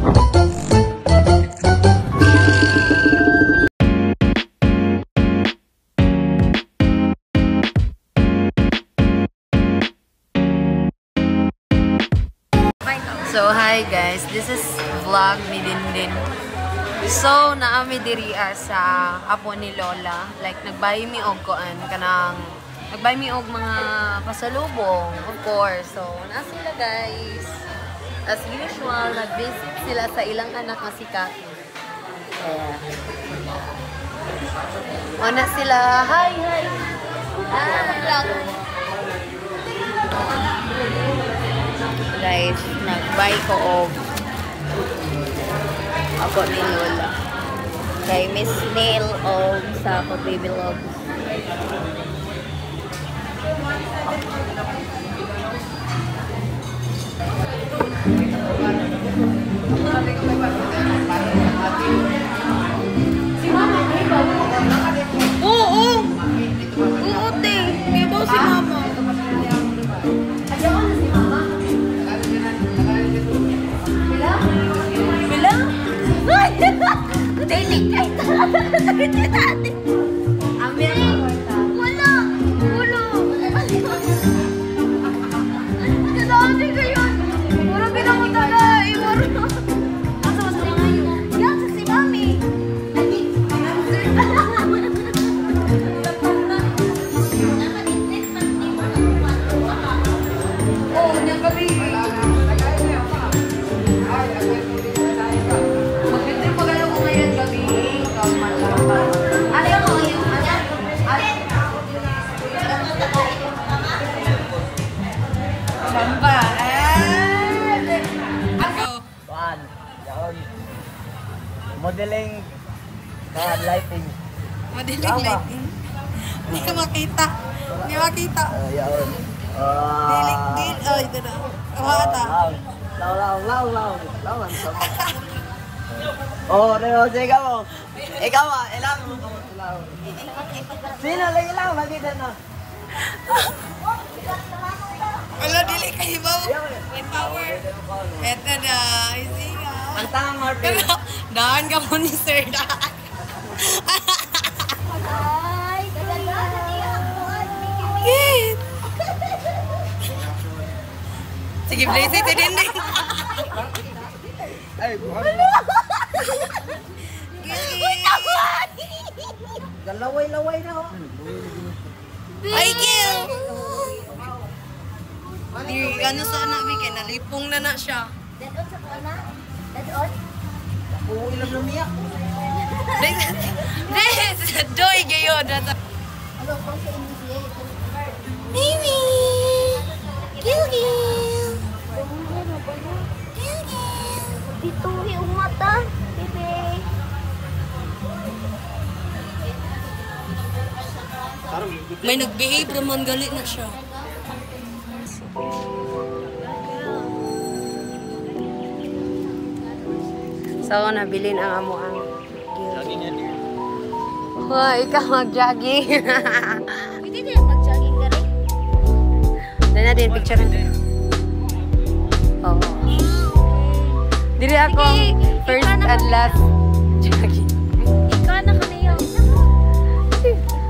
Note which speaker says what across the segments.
Speaker 1: So hi guys, this is vlog ni Dindin. So naami diri sa apo ni Lola, like nagbayi mi og kuan kanang nagbayi mi og mga pasalubong, of course. So na sila guys. As usual, nag-visit sila sa ilang anak na si Kaki. Ona sila, hi. Guys, nag-buy ko og ako ni Lola kay Miss Nail og sa Baby Love. Oo, te. Kaya ba si Mama? Daily ay tati. Amin. Wala. Dati ko yun. Wala pinakutala. Iwaro. Asa mas ka ngayon? Yan sa si Mami. Oh, niya kami.
Speaker 2: Modeling lighting.
Speaker 1: Modeling lighting. Hindi ka makita. Hindi makita.
Speaker 2: Yun.
Speaker 1: Dilik. Oh, ito na. Kawata.
Speaker 2: Law. Oh, sige mo. Ikaw ilang mo. Sino lang ilang? Makita na.
Speaker 1: Wala, dili kayo ba? May power. Ito na. Easy nga.
Speaker 2: Pantang Marvin.
Speaker 1: Daan ka mo ni Sir Daan.
Speaker 3: Ay,
Speaker 1: Kit. Sige, blaze ito din.
Speaker 2: Ay, buwan. Galaway na ho.
Speaker 1: Ay, Gil. Ano sa anak, Vicky? Nalipong na siya.
Speaker 3: Dadon sa kuna? Dadon?
Speaker 2: Oo, ilang lumiyak.
Speaker 1: Doy, gayon.
Speaker 3: Ano po sa initiate?
Speaker 1: Mimi! Gil.
Speaker 3: Dito, yung mata. Bebe.
Speaker 1: May nag-behave naman, galit na siya. So, nabilin ang amo ang
Speaker 2: Jogging yan here.
Speaker 1: oh, ikaw mag-jogging.
Speaker 3: Pwede din mag-jogging ka rin.
Speaker 1: Doon natin, picture na. Oo. Dili ako first and last jogging.
Speaker 3: Ikaw na ka na yun.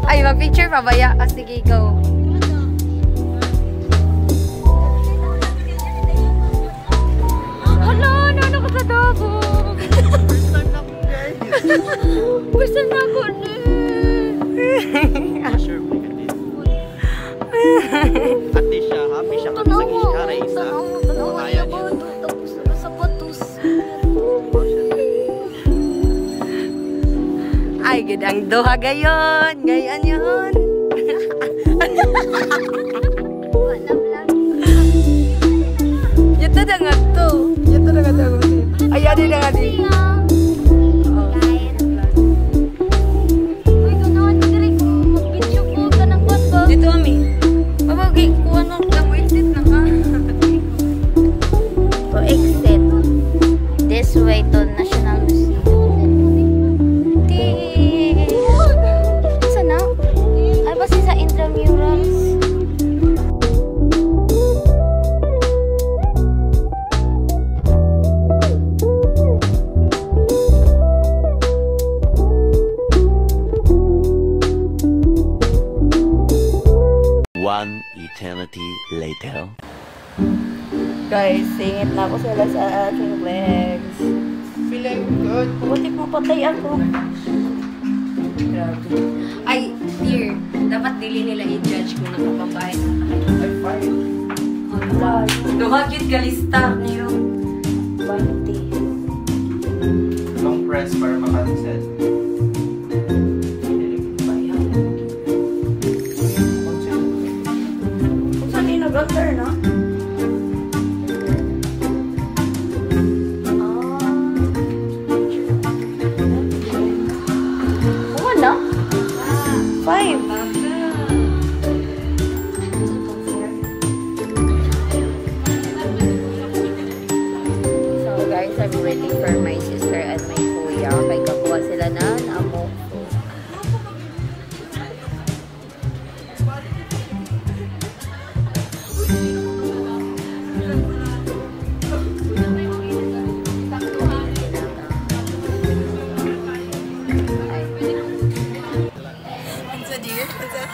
Speaker 1: Ay, mag-picture pa ba ya? Ah, sige, go.
Speaker 3: Hala, ano ka sa dago? Gusto na ako na.
Speaker 2: Sure, we can do. Ate siya, happy siya kami sa Gishara isa. Kaya niya.
Speaker 3: Tapos na sa patos.
Speaker 1: Ay, gidang doha gayon. Gayon yun.
Speaker 3: Walam lang.
Speaker 1: Yato na nga to. Yato na nga to. Ay, yan na nga din. Dito, Ami. Babagi, kuha nung exit na ka.
Speaker 3: To exit this way to National Museum. Sana? Ay, basta sa intramurals.
Speaker 4: eternity later.
Speaker 3: Guys, singit na ako sila sa aking legs.
Speaker 2: Feeling good.
Speaker 3: Buti mapatay ako.
Speaker 1: Grabe. Ay, dear, dapat dili nila i-judge kung nakapambahay na tayo.
Speaker 2: I'm fine.
Speaker 1: Duhagit kalista niyo.
Speaker 3: 20.
Speaker 2: Long press para makaset.
Speaker 3: Kung saan yung nag-alter, no? Wala. 5. So guys, I'm waiting for my sister and my kuya. Kaya kakuha sila na amo.
Speaker 1: Sa dear, sa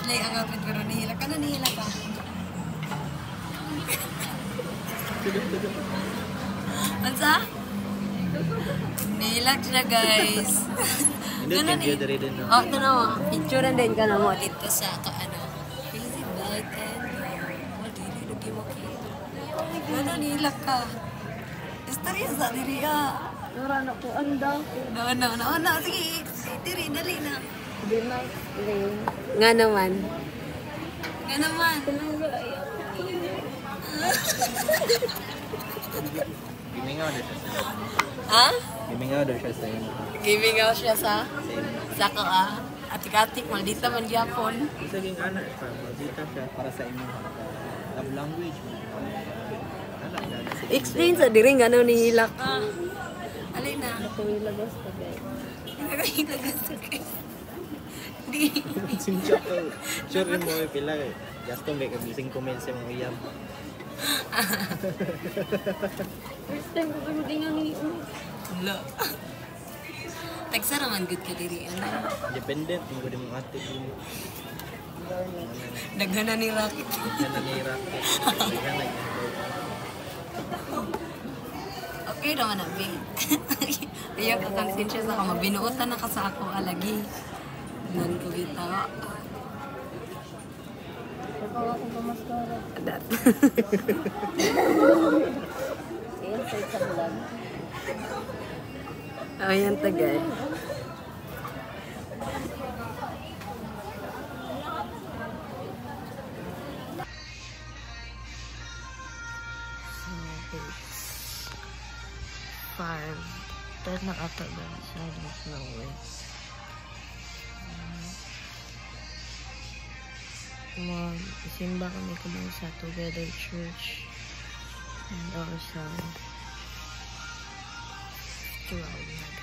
Speaker 1: Slay ang apit pero nihila ka na nihila pa. Ansa? Nihila siya guys. Ganun eh. Oh, ito na mo. Picture din ka na mo dito sa kaano. Crazy bite and dili lugi mo kita. Ganun nihila ka. Istorya sa diri ah.
Speaker 3: Nura na po, anda.
Speaker 1: No. Sige, diri, dali na.
Speaker 3: Good night, Lane.
Speaker 1: Nga naman. Nga naman.
Speaker 2: Giving out siya sa
Speaker 1: Ha?
Speaker 2: Giving out siya sa inyo.
Speaker 1: Giving out siya sa ka atik-atik, maldita man gyapon.
Speaker 2: Saging anak para mabita siya para sa inyo. Love language.
Speaker 1: Explain sa diri nga nang nihila ka. Alay na.
Speaker 3: Nakuwilagas ka, guys.
Speaker 1: Nakahilagas ka guys. Di.
Speaker 2: Sinjak ko. Sure rin mo pila kay. Just to make a missing comment sa mga uyab.
Speaker 3: First time ko pero di nga ni
Speaker 1: Wala. Tagsa naman good ka diri. Ano?
Speaker 2: Independent mo din mga ate din.
Speaker 1: Daghanan ni Rocket.
Speaker 2: Yan na ni Rocket. Yan na.
Speaker 1: Okay naman na, babe. Ayaw ka konsensya sa ka. Mabinuotan na ka sa ako alagi. Nan ko kita.
Speaker 3: Nakawa akong pamaskara.
Speaker 1: Adat.
Speaker 3: Ayan, sa isang vlog.
Speaker 1: Ayan tagay. Farm. Dahil nakataga sa West. Simba kami kumang sa Together Church and also 2 hours.